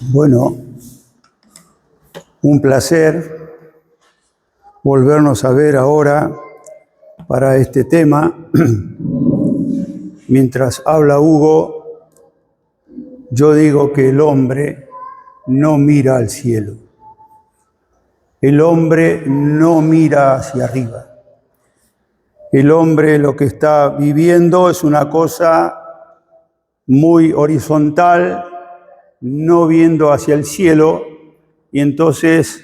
Bueno, un placer volvernos a ver ahora para este tema. Mientras habla Hugo, yo digo que el hombre no mira al cielo. El hombre no mira hacia arriba. El hombre lo que está viviendo es una cosa muy horizontal, no viendo hacia el cielo, y entonces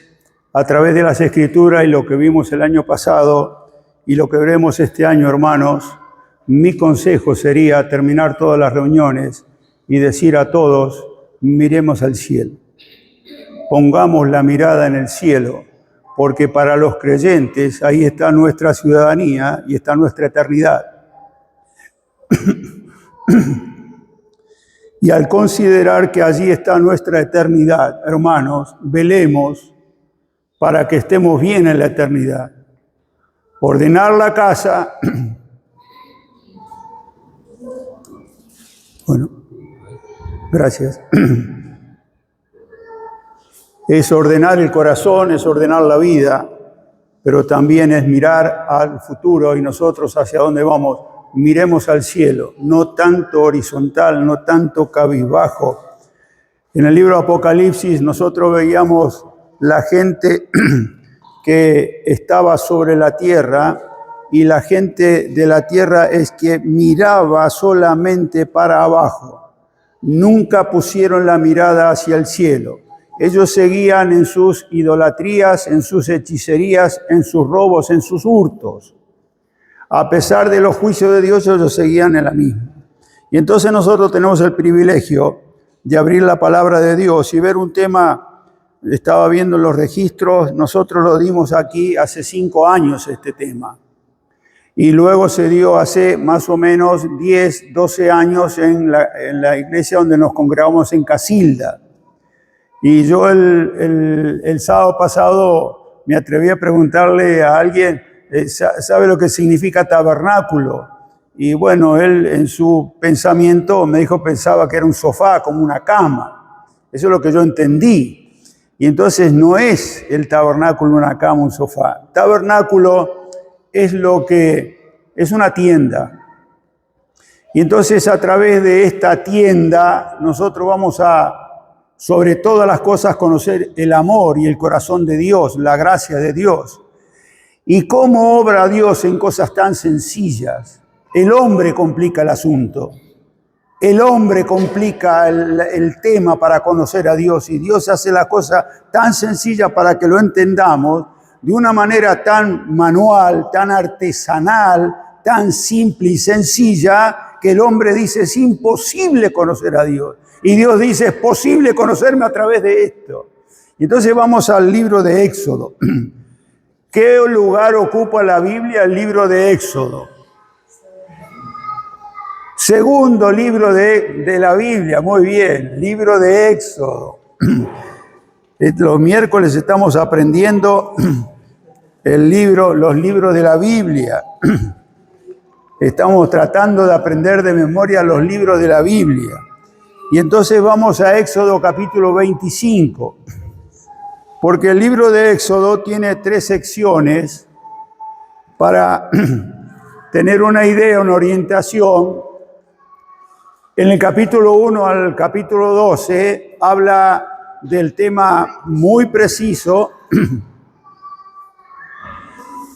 a través de las Escrituras y lo que vimos el año pasado y lo que veremos este año, hermanos, mi consejo sería terminar todas las reuniones y decir a todos: miremos al cielo, pongamos la mirada en el cielo, porque para los creyentes ahí está nuestra ciudadanía y está nuestra eternidad. Y al considerar que allí está nuestra eternidad, hermanos, velemos para que estemos bien en la eternidad. Ordenar la casa. Bueno, gracias. Es ordenar el corazón, es ordenar la vida, pero también es mirar al futuro y nosotros hacia dónde vamos. Miremos al cielo, no tanto horizontal, no tanto cabizbajo. En el libro Apocalipsis nosotros veíamos la gente que estaba sobre la tierra, y la gente de la tierra es que miraba solamente para abajo. Nunca pusieron la mirada hacia el cielo. Ellos seguían en sus idolatrías, en sus hechicerías, en sus robos, en sus hurtos. A pesar de los juicios de Dios, ellos seguían en la misma. Y entonces nosotros tenemos el privilegio de abrir la palabra de Dios y ver un tema. Estaba viendo los registros, nosotros lo dimos aquí hace 5 años este tema. Y luego se dio hace más o menos 10, 12 años en la iglesia donde nos congregamos en Casilda. Y yo el sábado pasado me atreví a preguntarle a alguien: ¿sabe lo que significa tabernáculo? Y bueno, él en su pensamiento me dijo, pensaba que era un sofá, como una cama. Eso es lo que yo entendí. Y entonces no es el tabernáculo una cama, un sofá. Tabernáculo es es una tienda. Y entonces a través de esta tienda nosotros vamos a, sobre todas las cosas, conocer el amor y el corazón de Dios, la gracia de Dios. Y cómo obra Dios en cosas tan sencillas. El hombre complica el asunto. El hombre complica el tema para conocer a Dios. Y Dios hace la cosa tan sencilla para que lo entendamos de una manera tan manual, tan artesanal, tan simple y sencilla, que el hombre dice: es imposible conocer a Dios. Y Dios dice: es posible conocerme a través de esto. Y entonces vamos al libro de Éxodo. ¿Qué lugar ocupa la Biblia? El libro de Éxodo. Segundo libro de la Biblia, muy bien, libro de Éxodo. Los miércoles estamos aprendiendo los libros de la Biblia. Estamos tratando de aprender de memoria los libros de la Biblia. Y entonces vamos a Éxodo capítulo 25. Porque el libro de Éxodo tiene 3 secciones para tener una idea, una orientación. En el capítulo 1 al capítulo 12 habla del tema muy preciso,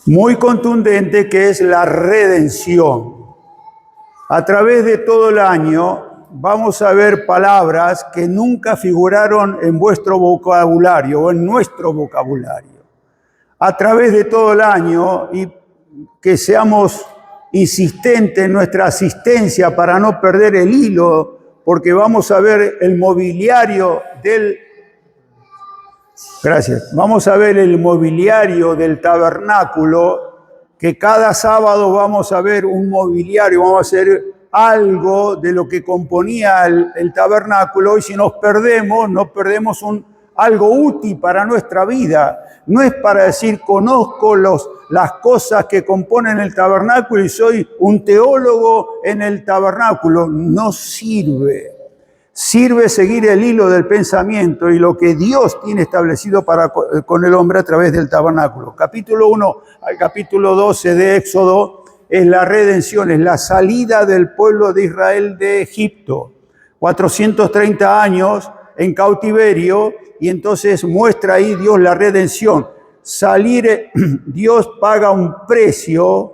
muy contundente, que es la redención. A través de todo el año vamos a ver palabras que nunca figuraron en vuestro vocabulario o en nuestro vocabulario. A través de todo el año, y que seamos insistentes en nuestra asistencia para no perder el hilo, porque vamos a ver el mobiliario Vamos a ver el mobiliario del tabernáculo, que cada sábado vamos a ver un mobiliario, vamos a hacer algo de lo que componía el tabernáculo, y si nos perdemos algo útil para nuestra vida. No es para decir conozco las cosas que componen el tabernáculo y soy un teólogo en el tabernáculo. No sirve. Sirve seguir el hilo del pensamiento y lo que Dios tiene establecido con el hombre a través del tabernáculo. Capítulo 1 al capítulo 12 de Éxodo es la redención, es la salida del pueblo de Israel de Egipto. 430 años en cautiverio, y entonces muestra ahí Dios la redención. Dios paga un precio,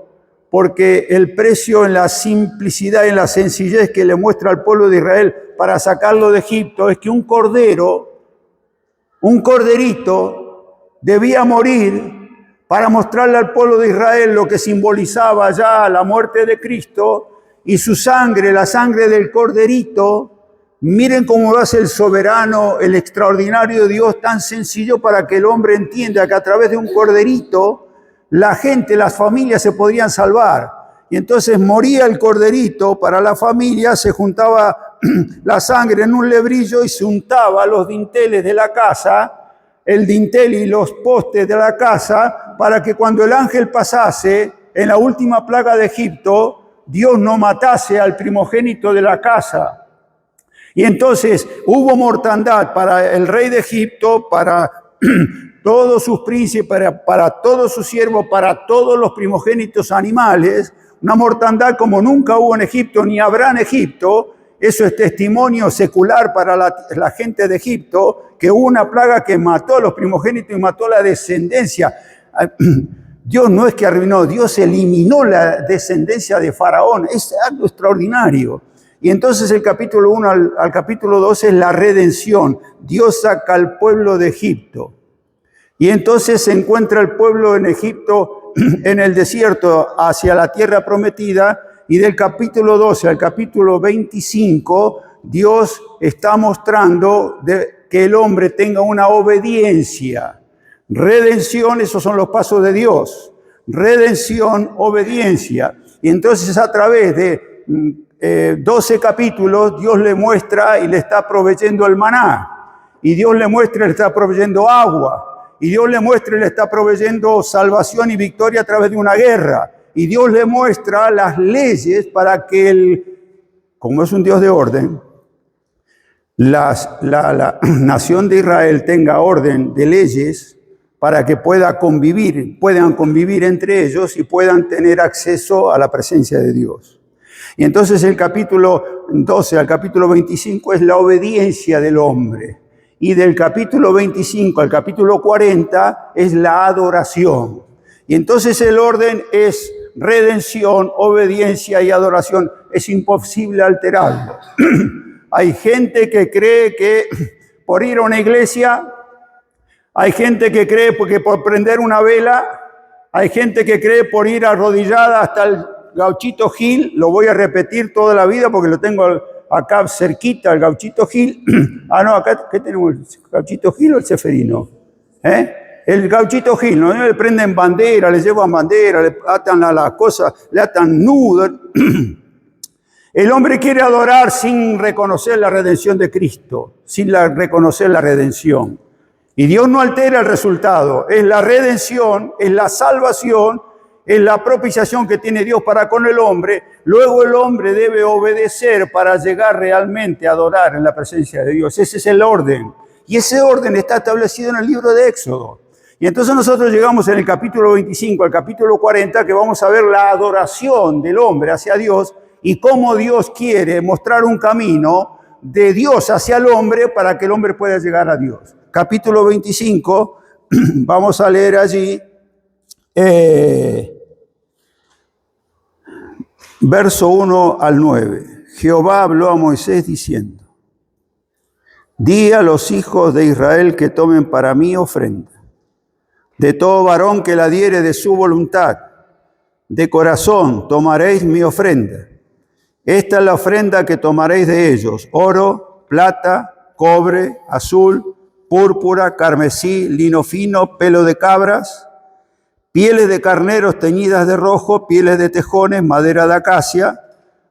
porque el precio en la simplicidad, en la sencillez que le muestra al pueblo de Israel para sacarlo de Egipto, es que un corderito, debía morir para mostrarle al pueblo de Israel lo que simbolizaba ya la muerte de Cristo, y su sangre, la sangre del corderito. Miren cómo lo hace el soberano, el extraordinario Dios, tan sencillo para que el hombre entienda que a través de un corderito la gente, las familias se podrían salvar. Y entonces moría el corderito para la familia, se juntaba la sangre en un lebrillo y se untaba los dinteles de la casa, el dintel y los postes de la casa, para que cuando el ángel pasase en la última plaga de Egipto, Dios no matase al primogénito de la casa. Y entonces hubo mortandad para el rey de Egipto, para todos sus príncipes, para todos sus siervos, para todos los primogénitos animales, una mortandad como nunca hubo en Egipto, ni habrá en Egipto. Eso es testimonio secular para la gente de Egipto, que hubo una plaga que mató a los primogénitos y mató a la descendencia. Dios no es que arruinó, Dios eliminó la descendencia de Faraón. Es algo extraordinario. Y entonces el capítulo 1 al capítulo 2 es la redención. Dios saca al pueblo de Egipto. Y entonces se encuentra el pueblo en Egipto, en el desierto, hacia la tierra prometida. Y del capítulo 12 al capítulo 25, Dios está mostrando que el hombre tenga una obediencia. Redención, esos son los pasos de Dios. Redención, obediencia. Y entonces a través de 12 capítulos, Dios le muestra y le está proveyendo el maná. Y Dios le muestra y le está proveyendo agua. Y Dios le muestra y le está proveyendo salvación y victoria a través de una guerra. Y Dios le muestra las leyes para que como es un Dios de orden, la nación de Israel tenga orden de leyes para que puedan convivir entre ellos y puedan tener acceso a la presencia de Dios. Y entonces el capítulo 12 al capítulo 25 es la obediencia del hombre. Y del capítulo 25 al capítulo 40 es la adoración. Y entonces el orden es redención, obediencia y adoración. Es imposible alterarlo. Hay gente que cree que por ir a una iglesia, hay gente que cree que por prender una vela, hay gente que cree por ir arrodillada hasta el Gauchito Gil. Lo voy a repetir toda la vida porque lo tengo acá cerquita, el Gauchito Gil. No, acá ¿qué tenemos? ¿El Gauchito Gil o el Ceferino? El Gauchito Gil, ¿no? Le prenden bandera, le llevan bandera, le atan a las cosas, le atan nudo. El hombre quiere adorar sin reconocer la redención de Cristo, sin reconocer la redención. Y Dios no altera el resultado. Es la redención, es la salvación, es la propiciación que tiene Dios para con el hombre. Luego el hombre debe obedecer para llegar realmente a adorar en la presencia de Dios. Ese es el orden. Y ese orden está establecido en el libro de Éxodo. Y entonces nosotros llegamos en el capítulo 25 al capítulo 40, que vamos a ver la adoración del hombre hacia Dios y cómo Dios quiere mostrar un camino de Dios hacia el hombre para que el hombre pueda llegar a Dios. Capítulo 25, vamos a leer allí verso 1 al 9. Jehová habló a Moisés diciendo: di a los hijos de Israel que tomen para mí ofrenda. De todo varón que la diere de su voluntad, de corazón tomaréis mi ofrenda. Esta es la ofrenda que tomaréis de ellos: oro, plata, cobre, azul, púrpura, carmesí, lino fino, pelo de cabras, pieles de carneros teñidas de rojo, pieles de tejones, madera de acacia,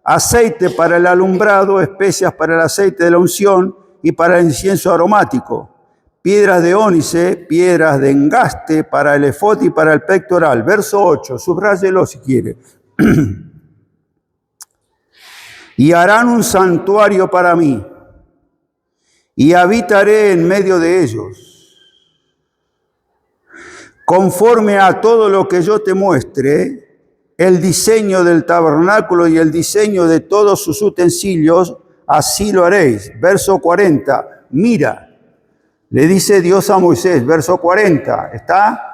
aceite para el alumbrado, especias para el aceite de la unción y para el incienso aromático, piedras de ónice, piedras de engaste para el efod y para el pectoral. Verso 8, subráyelo si quiere. Y harán un santuario para mí, y habitaré en medio de ellos. Conforme a todo lo que yo te muestre, el diseño del tabernáculo y el diseño de todos sus utensilios, así lo haréis. Verso 40, mira, le dice Dios a Moisés, verso 40, ¿está?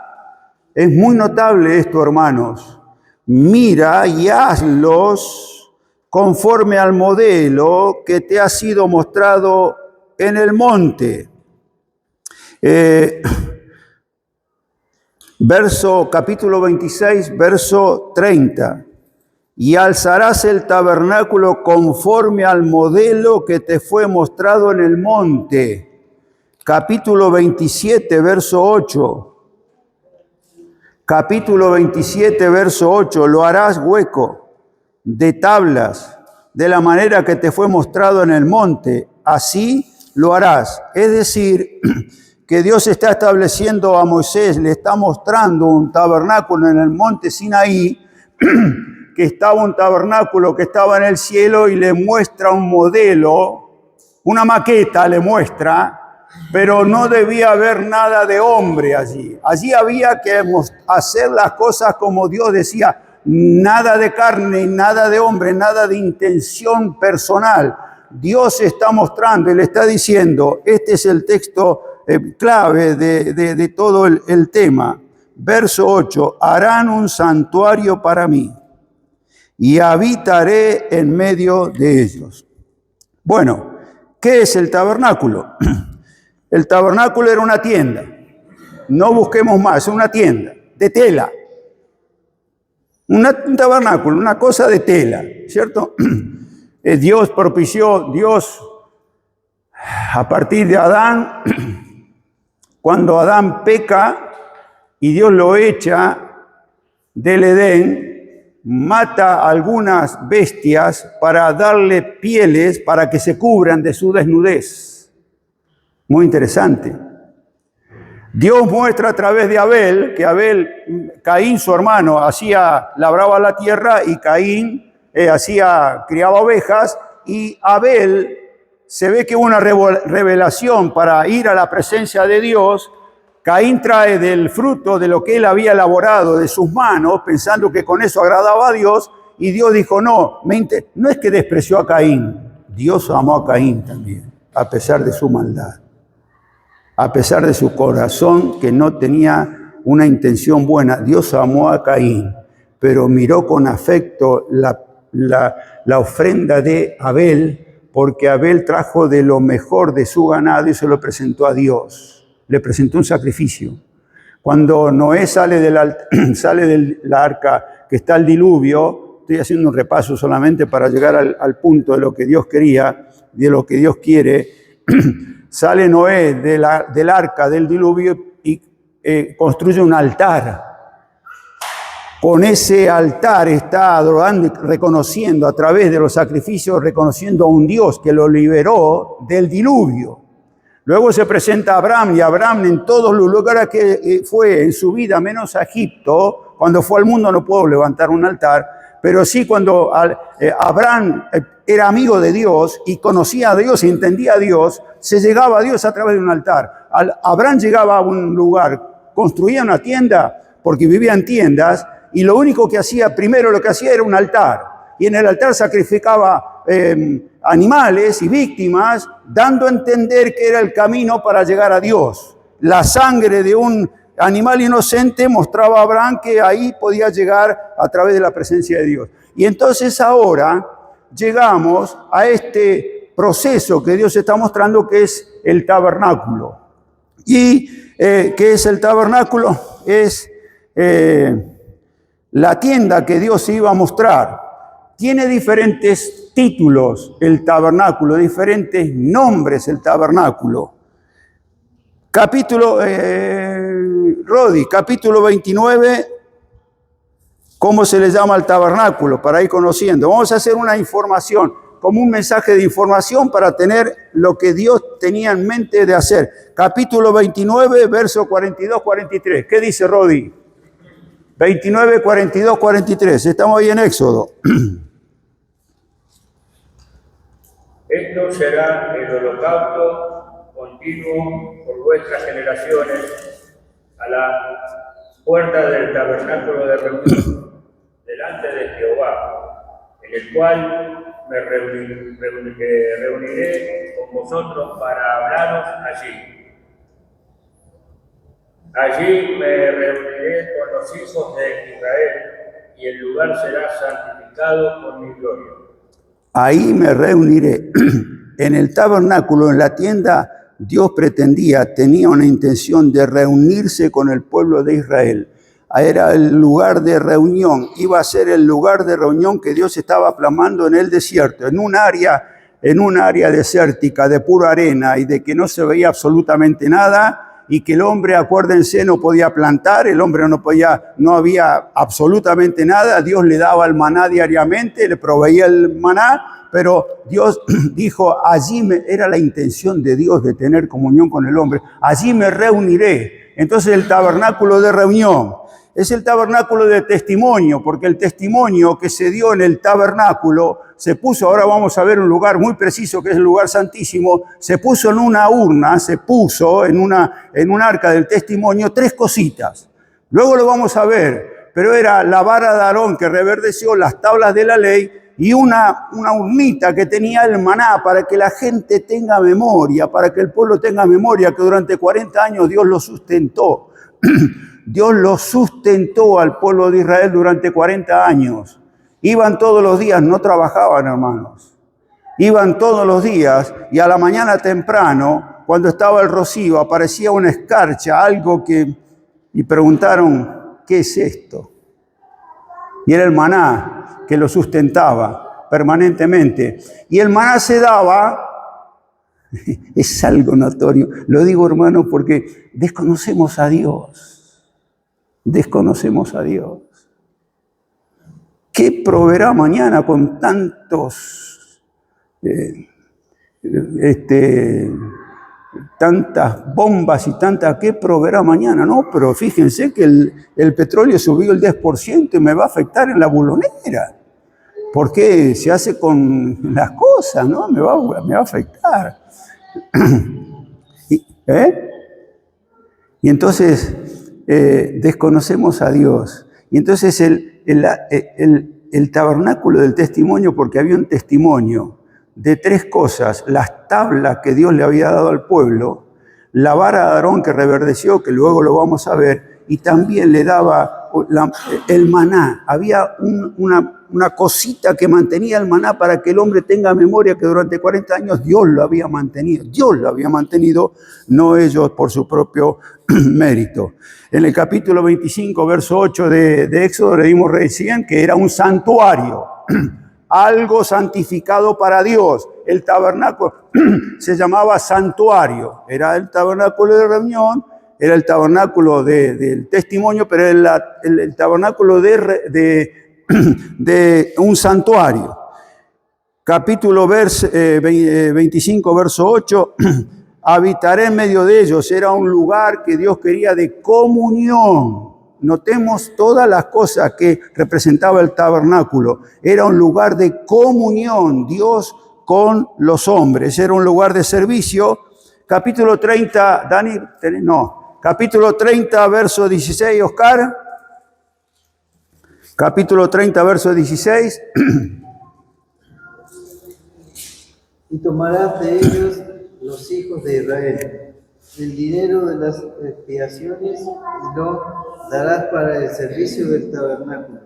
Es muy notable esto, hermanos. Mira y hazlos conforme al modelo que te ha sido mostrado en el monte. Capítulo 26, verso 30. Y alzarás el tabernáculo conforme al modelo que te fue mostrado en el monte. Capítulo 27, verso 8. Capítulo 27, verso 8. Lo harás hueco de tablas, de la manera que te fue mostrado en el monte. Así lo harás. Es decir, que Dios está estableciendo a Moisés, le está mostrando un tabernáculo en el monte Sinaí, que estaba un tabernáculo que estaba en el cielo y le muestra un modelo, una maqueta le muestra, pero no debía haber nada de hombre allí. Allí había que hacer las cosas como Dios decía, nada de carne, nada de hombre, nada de intención personal. Dios está mostrando y le está diciendo, este es el texto clave de todo el tema. Verso 8, harán un santuario para mí y habitaré en medio de ellos. Bueno, ¿qué es el tabernáculo? El tabernáculo era una tienda. No busquemos más, es una tienda de tela. Un tabernáculo, una cosa de tela, ¿cierto? Dios propició, Dios a partir de Adán, cuando Adán peca y Dios lo echa del Edén, mata a algunas bestias para darle pieles para que se cubran de su desnudez. Muy interesante. Dios muestra a través de Abel, que Caín, su hermano, labraba la tierra y Caín criaba ovejas, y Abel se ve que hubo una revelación para ir a la presencia de Dios. Caín trae del fruto de lo que él había elaborado de sus manos, pensando que con eso agradaba a Dios, y Dios dijo, no es que despreció a Caín, Dios amó a Caín también, a pesar de su maldad. A pesar de su corazón que no tenía una intención buena, Dios amó a Caín, pero miró con afecto la ofrenda de Abel, porque Abel trajo de lo mejor de su ganado y se lo presentó a Dios. Le presentó un sacrificio. Cuando Noé sale del arca, que está el diluvio, estoy haciendo un repaso solamente para llegar al punto de lo que Dios quería, de lo que Dios quiere. Sale Noé del arca del diluvio y construye un altar. Con ese altar está adorando y reconociendo a través de los sacrificios, reconociendo a un Dios que lo liberó del diluvio. Luego se presenta a Abraham, y Abraham en todos los lugares que fue en su vida, menos a Egipto, cuando fue al mundo no pudo levantar un altar, pero sí cuando Abraham era amigo de Dios y conocía a Dios y entendía a Dios, se llegaba a Dios a través de un altar. Abraham llegaba a un lugar, construía una tienda, porque vivía en tiendas, y lo único que hacía, primero lo que hacía era un altar. Y en el altar sacrificaba animales y víctimas, dando a entender que era el camino para llegar a Dios. La sangre de un animal inocente mostraba a Abraham que ahí podía llegar a través de la presencia de Dios. Y entonces ahora llegamos a este proceso que Dios está mostrando, que es el tabernáculo. ¿Y qué es el tabernáculo? Es la tienda que Dios iba a mostrar. Tiene diferentes títulos el tabernáculo, diferentes nombres el tabernáculo. Capítulo 29, ¿cómo se le llama al tabernáculo? Para ir conociendo. Vamos a hacer una información, como un mensaje de información para tener lo que Dios tenía en mente de hacer. Capítulo 29, verso 42-43. ¿Qué dice Rodi? 29, 42, 43. Estamos ahí en Éxodo. Esto será el holocausto continuo por vuestras generaciones a la puerta del tabernáculo de reunión, delante de Jehová, en el cual me reuniré con vosotros para hablaros allí. Allí me reuniré con los hijos de Israel, y el lugar será santificado por mi gloria. Ahí me reuniré. En el tabernáculo, en la tienda, Dios tenía una intención de reunirse con el pueblo de Israel. Era el lugar de reunión, iba a ser el lugar de reunión que Dios estaba plasmando en el desierto, en un área desértica de pura arena y de que no se veía absolutamente nada, y que el hombre, acuérdense, no podía plantar, el hombre no había absolutamente nada. Dios le daba el maná diariamente, le proveía el maná, pero Dios dijo, era la intención de Dios de tener comunión con el hombre, allí me reuniré. Entonces el tabernáculo de reunión es el tabernáculo de testimonio, porque el testimonio que se dio en el tabernáculo se puso, ahora vamos a ver un lugar muy preciso que es el lugar santísimo, se puso en una urna, se puso en un arca del testimonio 3 cositas. Luego lo vamos a ver, pero era la vara de Aarón que reverdeció, las tablas de la ley y una urnita que tenía el maná para que la gente tenga memoria, para que el pueblo tenga memoria que durante 40 años Dios lo sustentó. Dios lo sustentó al pueblo de Israel durante 40 años. Iban todos los días, no trabajaban, hermanos. Iban todos los días y a la mañana temprano, cuando estaba el rocío, aparecía una escarcha, y preguntaron, ¿qué es esto? Y era el maná que lo sustentaba permanentemente. Y el maná se daba, es algo notorio, lo digo, hermanos, porque desconocemos a Dios. Desconocemos a Dios. ¿Qué proveerá mañana con tantas bombas y qué proveerá mañana? No, pero fíjense que el petróleo subió el 10% y me va a afectar en la bulonera. Porque se hace con las cosas, ¿no? Me va a afectar. Y entonces desconocemos a Dios. Y entonces el tabernáculo del testimonio, porque había un testimonio de 3 cosas: las tablas que Dios le había dado al pueblo, la vara de Aarón que reverdeció, que luego lo vamos a ver, y también le daba el maná. Había una cosita que mantenía el maná para que el hombre tenga memoria que durante 40 años Dios lo había mantenido. Dios lo había mantenido, no ellos por su propio mérito. En el capítulo 25, verso 8 de Éxodo, leímos recién que era un santuario, algo santificado para Dios. El tabernáculo se llamaba santuario, era el tabernáculo de reunión, era el tabernáculo del testimonio, pero era el tabernáculo de un santuario. Capítulo 25, verso 8, habitaré en medio de ellos. Era un lugar que Dios quería de comunión. Notemos todas las cosas que representaba el tabernáculo. Era un lugar de comunión, Dios con los hombres. Era un lugar de servicio. Capítulo 30, capítulo 30, verso 16, Oscar. Capítulo 30, verso 16. Y tomarás de ellos los hijos de Israel el dinero de las expiaciones y lo darás para el servicio del tabernáculo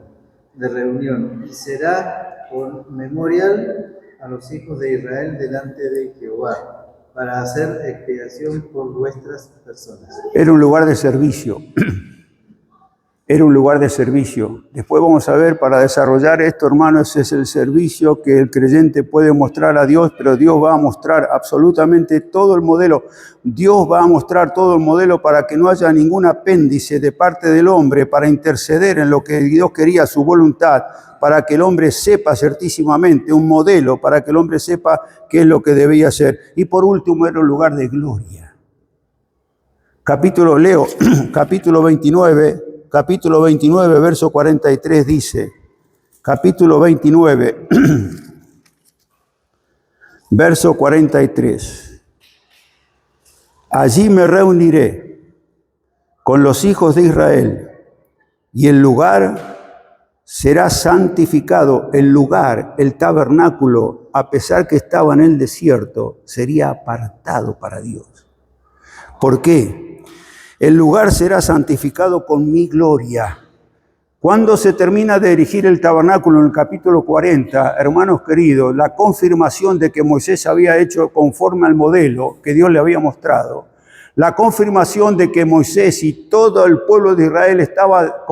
de reunión, y será por memorial a los hijos de Israel delante de Jehová, para hacer expiación por vuestras personas. Era un lugar de servicio. Era un lugar de servicio. Después vamos a ver, para desarrollar esto, hermanos, ese es el servicio que el creyente puede mostrar a Dios, pero Dios va a mostrar absolutamente todo el modelo. Dios va a mostrar todo el modelo para que no haya ningún apéndice de parte del hombre para interceder en lo que Dios quería, su voluntad, para que el hombre sepa certísimamente, un modelo para que el hombre sepa qué es lo que debía hacer. Y por último, era un lugar de gloria. Capítulo 29, verso 43 dice, capítulo 29, verso 43. allí me reuniré con los hijos de Israel y el lugar será santificado. El lugar, el tabernáculo, a pesar que estaba en el desierto, sería apartado para Dios. ¿Por qué? El lugar será santificado con mi gloria. Cuando se termina de erigir el tabernáculo en el capítulo 40, hermanos queridos, la confirmación de que Moisés había hecho conforme al modelo que Dios le había mostrado, la confirmación de que Moisés y todo el pueblo de Israel estaba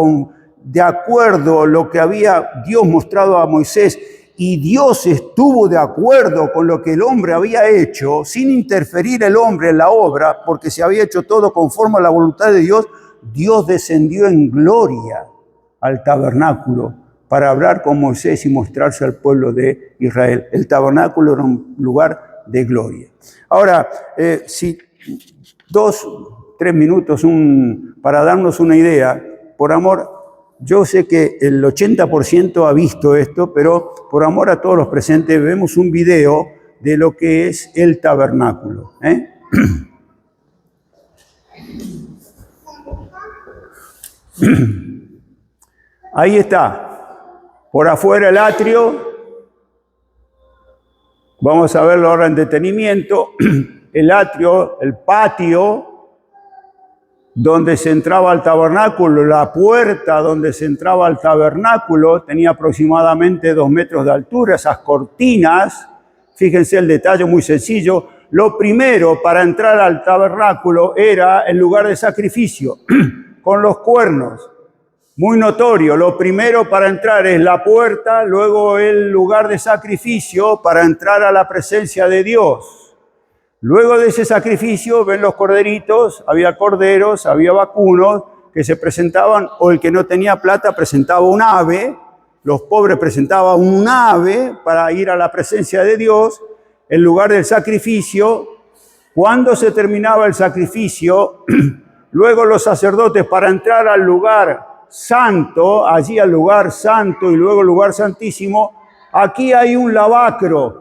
de acuerdo a lo que había Dios mostrado a Moisés, y Dios estuvo de acuerdo con lo que el hombre había hecho, sin interferir el hombre en la obra, porque se había hecho todo conforme a la voluntad de Dios. Dios descendió en gloria al tabernáculo para hablar con Moisés y mostrarse al pueblo de Israel. El tabernáculo era un lugar de gloria. Ahora, si 2-3 minutos para darnos una idea, por amor, yo sé que el 80% ha visto esto, pero por amor a todos los presentes, vemos un video de lo que es el tabernáculo. Ahí está, por afuera el atrio. Vamos a verlo ahora en detenimiento. El atrio, el patio donde se entraba al tabernáculo, la puerta donde se entraba al tabernáculo tenía aproximadamente 2 metros de altura. Esas cortinas, fíjense el detalle muy sencillo. Lo primero para entrar al tabernáculo era el lugar de sacrificio, con los cuernos. Muy notorio, lo primero para entrar es la puerta, luego el lugar de sacrificio para entrar a la presencia de Dios. Luego de ese sacrificio, ven los corderitos, había corderos, había vacunos que se presentaban, o el que no tenía plata presentaba un ave, los pobres presentaban un ave para ir a la presencia de Dios, el lugar del sacrificio. Cuando se terminaba el sacrificio, luego los sacerdotes para entrar al lugar santo, allí al lugar santo y luego el lugar santísimo, aquí hay un lavacro.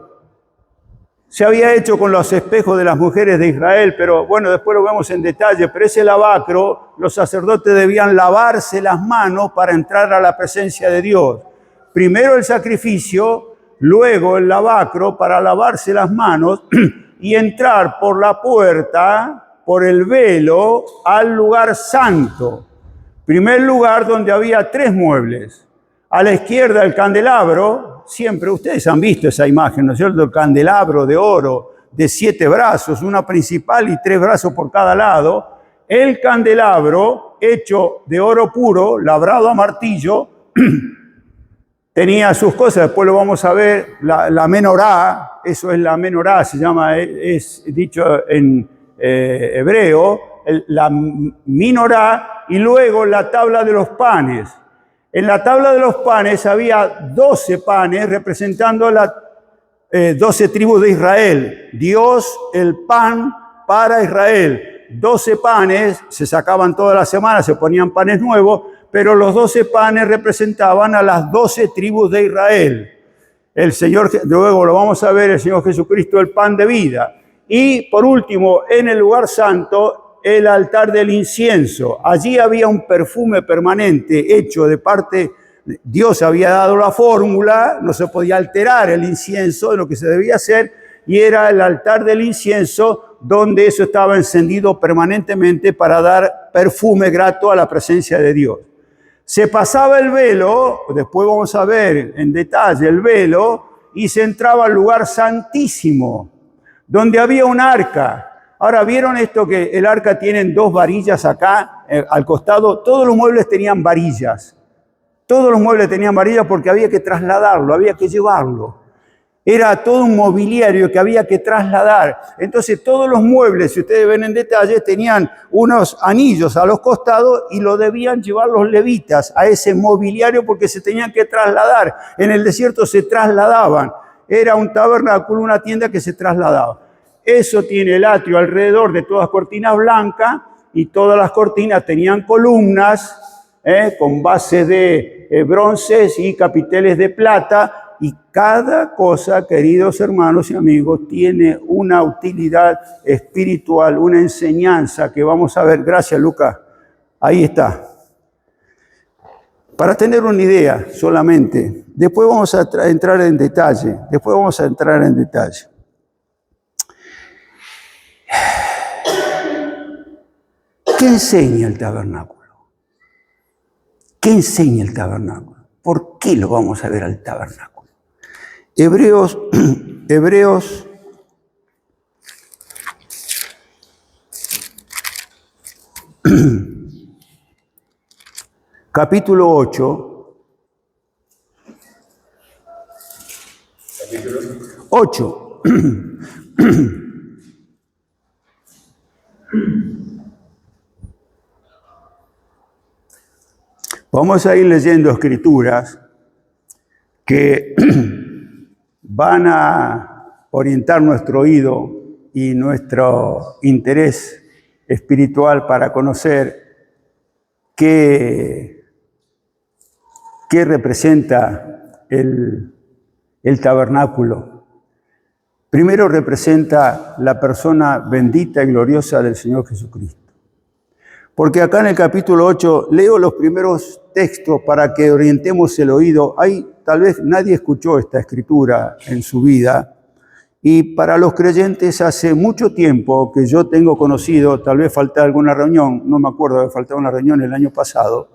Se había hecho con los espejos de las mujeres de Israel, pero bueno, después lo vemos en detalle. Pero ese lavacro, los sacerdotes debían lavarse las manos para entrar a la presencia de Dios. Primero el sacrificio, luego el lavacro para lavarse las manos y entrar por la puerta, por el velo, al lugar santo. Primer lugar donde había 3 muebles. A la izquierda el candelabro, siempre ustedes han visto esa imagen, ¿no es cierto? El candelabro de oro de 7 brazos, una principal y 3 brazos por cada lado. El candelabro hecho de oro puro, labrado a martillo, tenía sus cosas, después lo vamos a ver, la menorá, eso es la menorá, se llama, es dicho en hebreo, la menorá, y luego la tabla de los panes. En la tabla de los panes había 12 panes representando las 12 tribus de Israel. Dios, el pan para Israel. 12 panes, se sacaban todas las semanas, se ponían panes nuevos, pero los 12 panes representaban a las 12 tribus de Israel. El Señor, luego lo vamos a ver, el Señor Jesucristo, el pan de vida. Y por último, en el lugar santo, el altar del incienso. Allí había un perfume permanente hecho de parte, Dios había dado la fórmula, no se podía alterar el incienso de lo que se debía hacer, y era el altar del incienso donde eso estaba encendido permanentemente para dar perfume grato a la presencia de Dios. Se pasaba el velo, después vamos a ver en detalle el velo, y se entraba al lugar santísimo, donde había un arca. Ahora, ¿vieron esto que el arca tiene 2 varillas acá al costado? Todos los muebles tenían varillas. Todos los muebles tenían varillas porque había que trasladarlo, había que llevarlo. Era todo un mobiliario que había que trasladar. Entonces, todos los muebles, si ustedes ven en detalle, tenían unos anillos a los costados y lo debían llevar los levitas a ese mobiliario porque se tenían que trasladar. En el desierto se trasladaban. Era un tabernáculo, una tienda que se trasladaba. Eso tiene el atrio alrededor de todas cortinas blancas, y todas las cortinas tenían columnas con base de bronces y capiteles de plata, Y cada cosa, queridos hermanos y amigos, tiene una utilidad espiritual, una enseñanza que vamos a ver. Gracias, Lucas. Ahí está. Para tener una idea solamente, después vamos a entrar en detalle. ¿Qué enseña el tabernáculo? ¿Qué enseña el tabernáculo? ¿Por qué lo vamos a ver al tabernáculo? Hebreos capítulo 8. Capítulo 8. Vamos a ir leyendo escrituras que van a orientar nuestro oído y nuestro interés espiritual para conocer qué representa el tabernáculo. Primero representa la persona bendita y gloriosa del Señor Jesucristo. Porque acá en el capítulo 8 leo los primeros textos para que orientemos el oído. Tal vez nadie escuchó esta escritura en su vida. Y para los creyentes hace mucho tiempo que yo tengo conocido, tal vez falta alguna reunión, no me acuerdo de faltar una reunión el año pasado,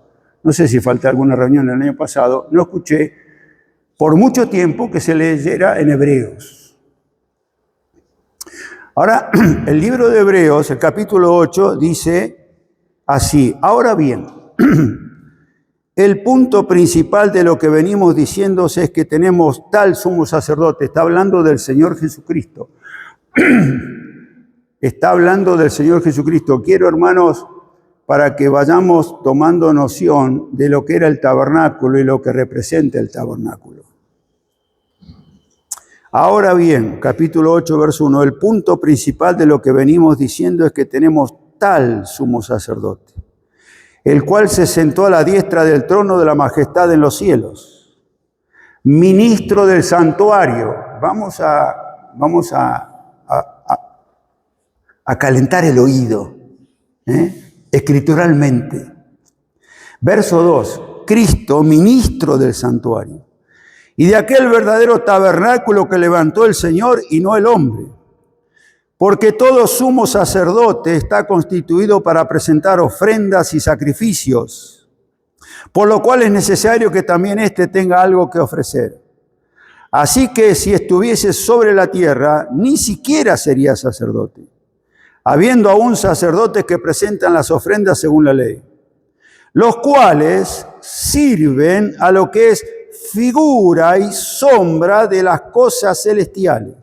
no sé si falta alguna reunión el año pasado, no escuché por mucho tiempo que se leyera en Hebreos. Ahora, el libro de Hebreos, el capítulo 8, dice así: ahora bien, el punto principal de lo que venimos diciendo es que tenemos tal sumo sacerdote. Está hablando del Señor Jesucristo. Está hablando del Señor Jesucristo. Quiero, hermanos, para que vayamos tomando noción de lo que era el tabernáculo y lo que representa el tabernáculo. Ahora bien, capítulo 8, verso 1, el punto principal de lo que venimos diciendo es que tenemos tal sumo sacerdote, el cual se sentó a la diestra del trono de la majestad en los cielos, ministro del santuario. Vamos a calentar el oído, escrituralmente. Verso 2, Cristo, ministro del santuario, y de aquel verdadero tabernáculo que levantó el Señor y no el hombre. Porque todo sumo sacerdote está constituido para presentar ofrendas y sacrificios, por lo cual es necesario que también éste tenga algo que ofrecer. Así que si estuviese sobre la tierra, ni siquiera sería sacerdote, habiendo aún sacerdotes que presentan las ofrendas según la ley, los cuales sirven a lo que es figura y sombra de las cosas celestiales.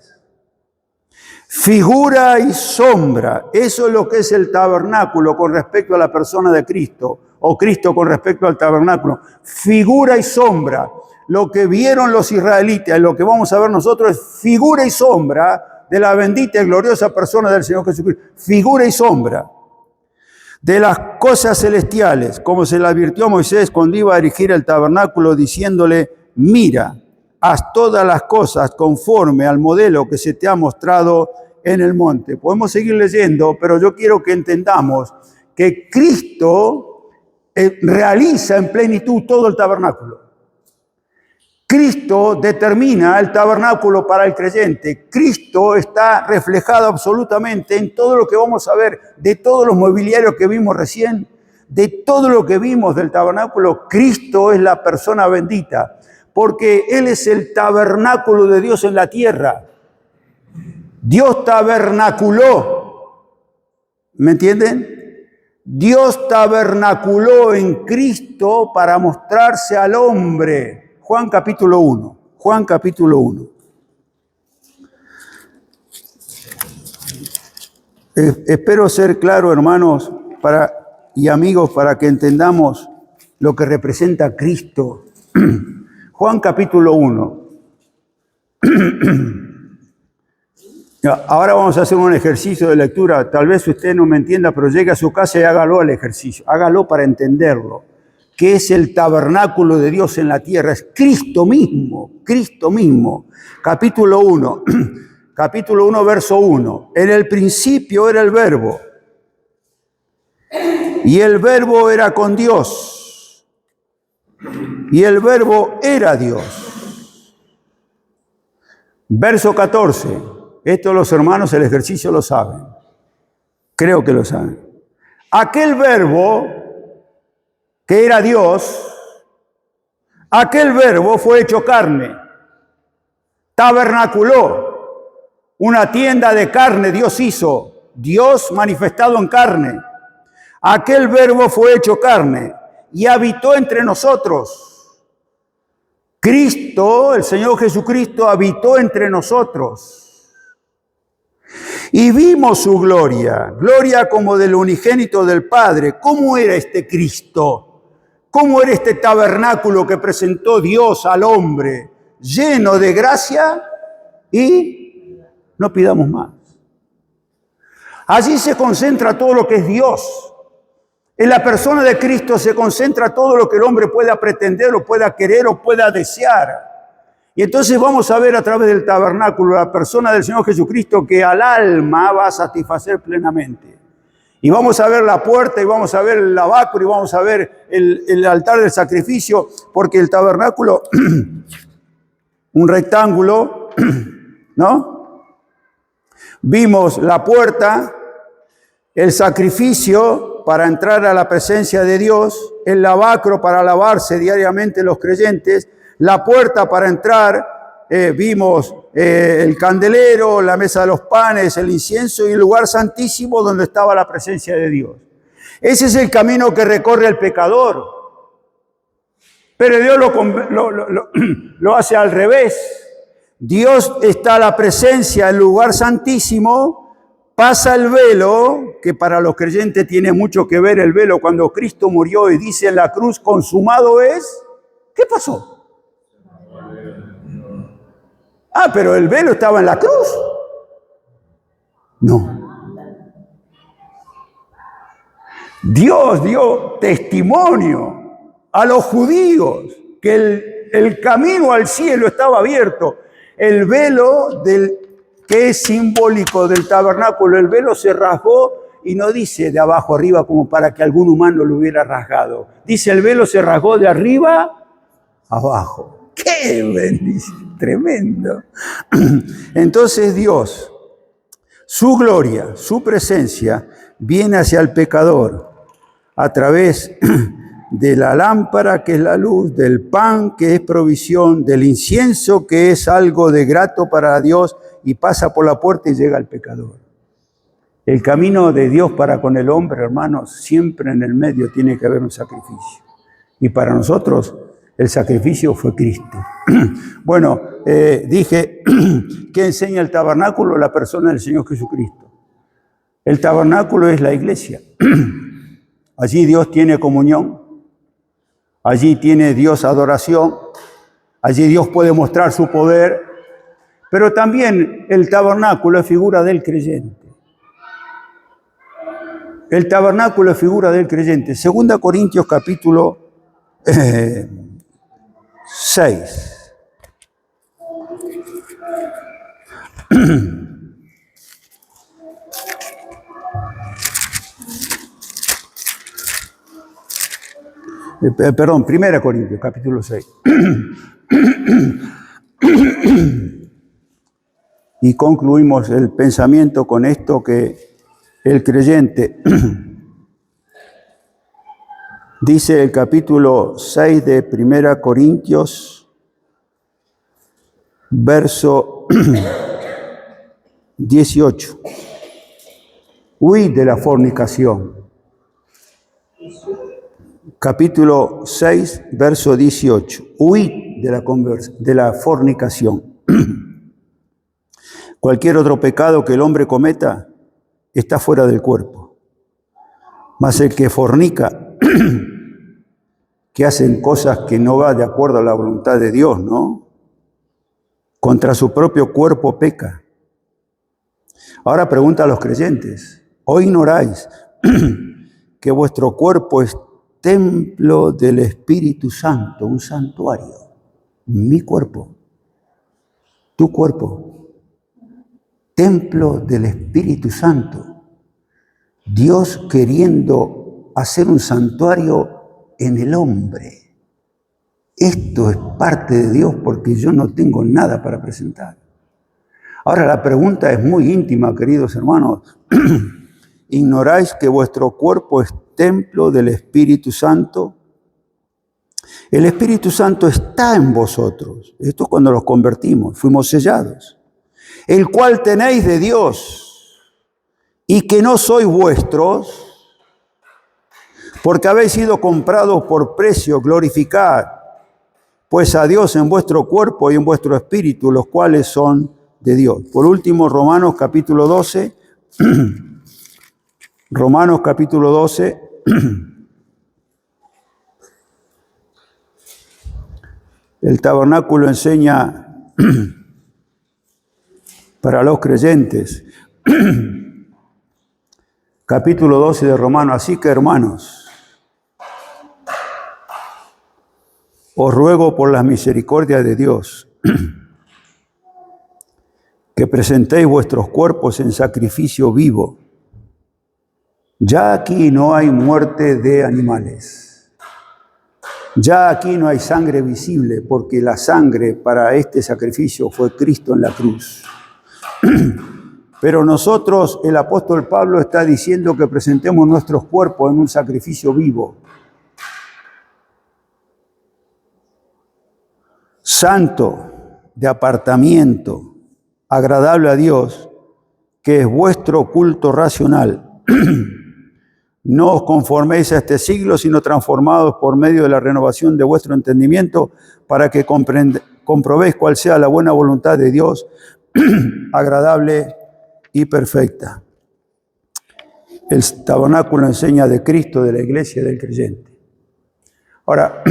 Figura y sombra, eso es lo que es el tabernáculo con respecto a la persona de Cristo, o Cristo con respecto al tabernáculo. Figura y sombra, lo que vieron los israelitas, lo que vamos a ver nosotros es figura y sombra de la bendita y gloriosa persona del Señor Jesucristo. Figura y sombra de las cosas celestiales, como se le advirtió a Moisés cuando iba a erigir el tabernáculo, diciéndole: mira, haz todas las cosas conforme al modelo que se te ha mostrado en el monte. Podemos seguir leyendo, pero yo quiero que entendamos que Cristo realiza en plenitud todo el tabernáculo. Cristo determina el tabernáculo para el creyente. Cristo está reflejado absolutamente en todo lo que vamos a ver, de todos los mobiliarios que vimos recién, de todo lo que vimos del tabernáculo. Cristo es la persona bendita, porque Él es el tabernáculo de Dios en la tierra. Dios tabernaculó, ¿me entienden? Dios tabernaculó en Cristo para mostrarse al hombre. Juan capítulo 1. Juan capítulo 1. Espero ser claro, hermanos y amigos, para que entendamos lo que representa Cristo. Juan capítulo 1. Ahora vamos a hacer un ejercicio de lectura. Tal vez usted no me entienda, pero llegue a su casa y hágalo el ejercicio. Hágalo para entenderlo. que es el tabernáculo de Dios en la tierra, es Cristo mismo, Cristo mismo. Capítulo 1, capítulo 1, verso 1. En el principio era el Verbo, y el Verbo era con Dios, y el Verbo era Dios. Verso 14. Esto los hermanos, el ejercicio lo saben. Creo que lo saben. Aquel Verbo que era Dios, aquel Verbo fue hecho carne, tabernaculó, una tienda de carne Dios hizo, Dios manifestado en carne. Aquel Verbo fue hecho carne y habitó entre nosotros. Cristo, el Señor Jesucristo, habitó entre nosotros. Y vimos su gloria, gloria como del unigénito del Padre. ¿Cómo era este Cristo? ¿Cómo era este tabernáculo que presentó Dios al hombre? Lleno de gracia y no pidamos más. Allí se concentra todo lo que es Dios. En la persona de Cristo se concentra todo lo que el hombre pueda pretender o pueda querer o pueda desear. Y entonces vamos a ver a través del tabernáculo la persona del Señor Jesucristo que al alma va a satisfacer plenamente. Y vamos a ver la puerta, y vamos a ver el lavacro, y vamos a ver el altar del sacrificio, porque el tabernáculo, un rectángulo, ¿no? Vimos la puerta, el sacrificio para entrar a la presencia de Dios, el lavacro para lavarse diariamente los creyentes, la puerta para entrar, vimos el candelero, la mesa de los panes, el incienso y el lugar santísimo donde estaba la presencia de Dios. Ese es el camino que recorre el pecador. Pero Dios lo hace al revés. Dios está a la presencia, el lugar santísimo, pasa el velo, que para los creyentes tiene mucho que ver el velo. Cuando Cristo murió y dice en la cruz, consumado es, ¿qué pasó? Ah, pero el velo estaba en la cruz. No. Dios dio testimonio a los judíos que el camino al cielo estaba abierto. El velo que es simbólico del tabernáculo, el velo se rasgó y no dice de abajo arriba como para que algún humano lo hubiera rasgado. Dice el velo se rasgó de arriba abajo. ¡Qué bendición! Tremendo. Entonces Dios, su gloria, su presencia, viene hacia el pecador a través de la lámpara, que es la luz, del pan, que es provisión, del incienso, que es algo de grato para Dios, y pasa por la puerta y llega al pecador. El camino de Dios para con el hombre, hermanos, siempre en el medio tiene que haber un sacrificio. Y para nosotros, el sacrificio fue Cristo. Bueno, dije, ¿qué enseña el tabernáculo? La persona del Señor Jesucristo. El tabernáculo es la iglesia. Allí Dios tiene comunión. Allí tiene Dios adoración. Allí Dios puede mostrar su poder. Pero también el tabernáculo es figura del creyente. El tabernáculo es figura del creyente. 2 Corintios capítulo 6. Perdón, 1 Corintios, capítulo 6. Y concluimos el pensamiento con esto, que el creyente, dice el capítulo 6 de 1 Corintios, verso 18. Huid de la fornicación. Capítulo 6, verso 18. Huid de la fornicación. Cualquier otro pecado que el hombre cometa está fuera del cuerpo. Mas el que fornica, que hacen cosas que no va de acuerdo a la voluntad de Dios, ¿no? Contra su propio cuerpo peca. Ahora pregunta a los creyentes, ¿o ignoráis que vuestro cuerpo es templo del Espíritu Santo, un santuario. Mi cuerpo, tu cuerpo, templo del Espíritu Santo. Dios queriendo hacer un santuario en el hombre. Esto es parte de Dios porque yo no tengo nada para presentar. Ahora la pregunta es muy íntima, queridos hermanos. ¿Ignoráis que vuestro cuerpo es templo del Espíritu Santo? El Espíritu Santo está en vosotros. Esto es cuando los convertimos, fuimos sellados. El cual tenéis de Dios y que no sois vuestros, porque habéis sido comprados por precio. Glorificad pues a Dios en vuestro cuerpo y en vuestro espíritu, los cuales son de Dios. Por último, Romanos capítulo 12. Romanos capítulo 12. El tabernáculo enseña para los creyentes. Capítulo 12 de Romanos. Así que, hermanos, os ruego por las misericordias de Dios que presentéis vuestros cuerpos en sacrificio vivo. Ya aquí no hay muerte de animales. Ya aquí no hay sangre visible, porque la sangre para este sacrificio fue Cristo en la cruz. Pero nosotros, el apóstol Pablo está diciendo que presentemos nuestros cuerpos en un sacrificio vivo, santo, de apartamiento, agradable a Dios, que es vuestro culto racional. No os conforméis a este siglo, sino transformados por medio de la renovación de vuestro entendimiento, para que comprobéis cuál sea la buena voluntad de Dios, agradable y perfecta. El tabernáculo enseña de Cristo, de la iglesia, del creyente. Ahora,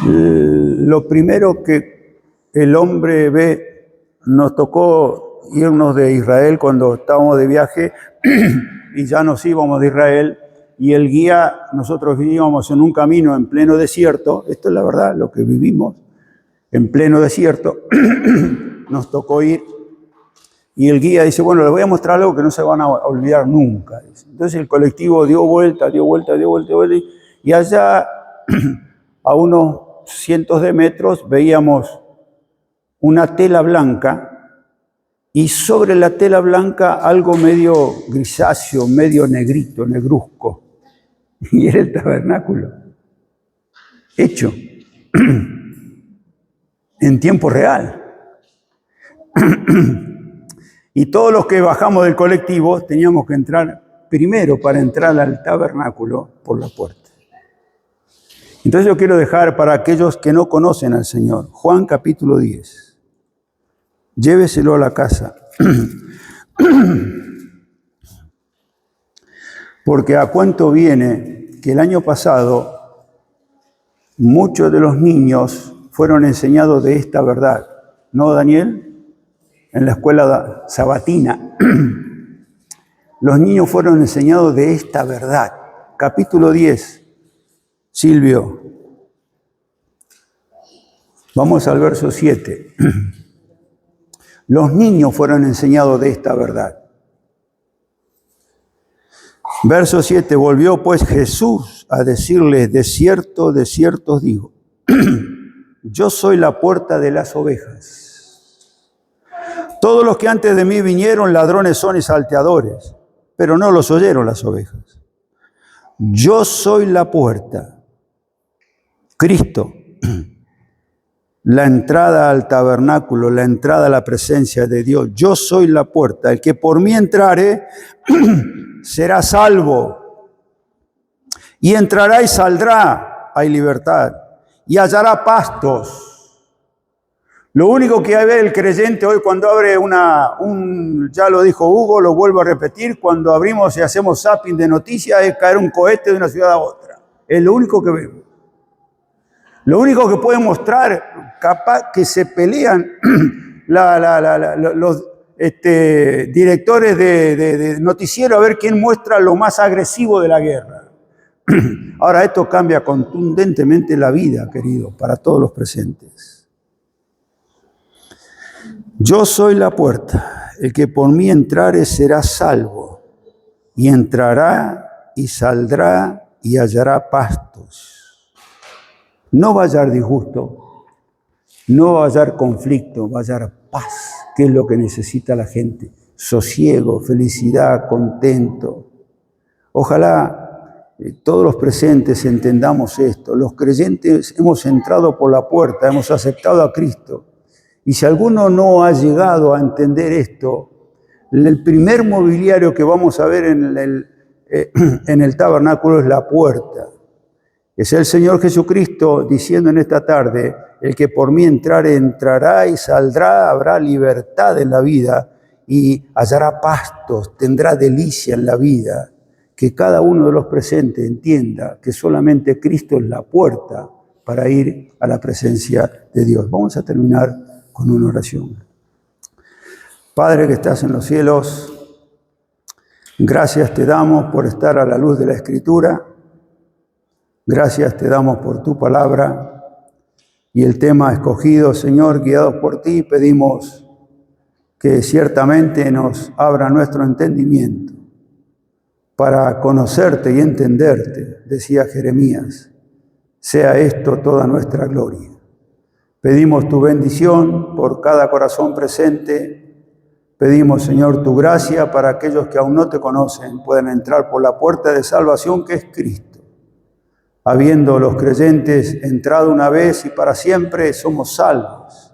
lo primero que el hombre ve, nos tocó irnos de Israel cuando estábamos de viaje y ya nos íbamos de Israel, y el guía, nosotros vivíamos en un camino en pleno desierto, esto es la verdad, lo que vivimos, en pleno desierto, nos tocó ir, y el guía dice, bueno, les voy a mostrar algo que no se van a olvidar nunca. Entonces el colectivo dio vuelta, y allá a unos cientos de metros veíamos una tela blanca, y sobre la tela blanca algo medio grisáceo, medio negrito, negruzco. Y era el tabernáculo, hecho en tiempo real. Y todos los que bajamos del colectivo teníamos que entrar primero, para entrar al tabernáculo, por la puerta. Entonces yo quiero dejar para aquellos que no conocen al Señor, Juan capítulo 10. Lléveselo a la casa. Porque a cuento viene que el año pasado muchos de los niños fueron enseñados de esta verdad. ¿No, Daniel? En la escuela sabatina. Los niños fueron enseñados de esta verdad. Capítulo 10. Silvio. Vamos al verso 7. Los niños fueron enseñados de esta verdad. Verso 7, volvió pues Jesús a decirles, de cierto os digo, yo soy la puerta de las ovejas. Todos los que antes de mí vinieron ladrones son y salteadores, pero no los oyeron las ovejas. Yo soy la puerta. Cristo. La entrada al tabernáculo, la entrada a la presencia de Dios. Yo soy la puerta. El que por mí entrare será salvo. Y entrará y saldrá. Hay libertad. Y hallará pastos. Lo único que ve el creyente hoy cuando abre ya lo dijo Hugo, lo vuelvo a repetir, cuando abrimos y hacemos zapping de noticias es caer un cohete de una ciudad a otra. Es lo único que vemos. Lo único que puede mostrar, capaz que se pelean los directores de noticiero a ver quién muestra lo más agresivo de la guerra. Ahora, esto cambia contundentemente la vida, querido, para todos los presentes. Yo soy la puerta. El que por mí entrare será salvo, y entrará y saldrá y hallará pastos. No va a hallar disgusto, no va a hallar conflicto, va a hallar paz, que es lo que necesita la gente. Sosiego, felicidad, contento. Ojalá todos los presentes entendamos esto. Los creyentes hemos entrado por la puerta, hemos aceptado a Cristo. Y si alguno no ha llegado a entender esto, el primer mobiliario que vamos a ver en el tabernáculo es la puerta. Es el Señor Jesucristo diciendo en esta tarde, el que por mí entrare, entrará y saldrá, habrá libertad en la vida y hallará pastos, tendrá delicia en la vida. Que cada uno de los presentes entienda que solamente Cristo es la puerta para ir a la presencia de Dios. Vamos a terminar con una oración. Padre que estás en los cielos, gracias te damos por estar a la luz de la Escritura. Gracias te damos por tu palabra y el tema escogido, Señor, guiados por ti, pedimos que ciertamente nos abra nuestro entendimiento para conocerte y entenderte, decía Jeremías. Sea esto toda nuestra gloria. Pedimos tu bendición por cada corazón presente. Pedimos, Señor, tu gracia para aquellos que aún no te conocen puedan entrar por la puerta de salvación que es Cristo. Habiendo los creyentes entrado una vez y para siempre, somos salvos.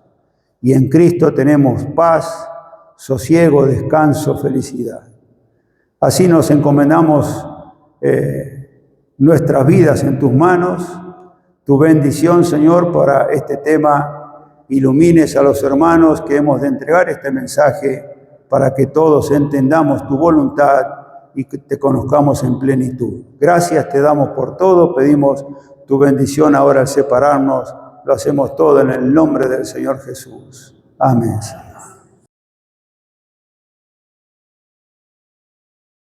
Y en Cristo tenemos paz, sosiego, descanso, felicidad. Así nos encomendamos nuestras vidas en tus manos. Tu bendición, Señor, para este tema. Ilumines a los hermanos que hemos de entregar este mensaje para que todos entendamos tu voluntad y que te conozcamos en plenitud. Gracias te damos por todo. Pedimos tu bendición ahora al separarnos. Lo hacemos todo en el nombre del Señor Jesús. Amén.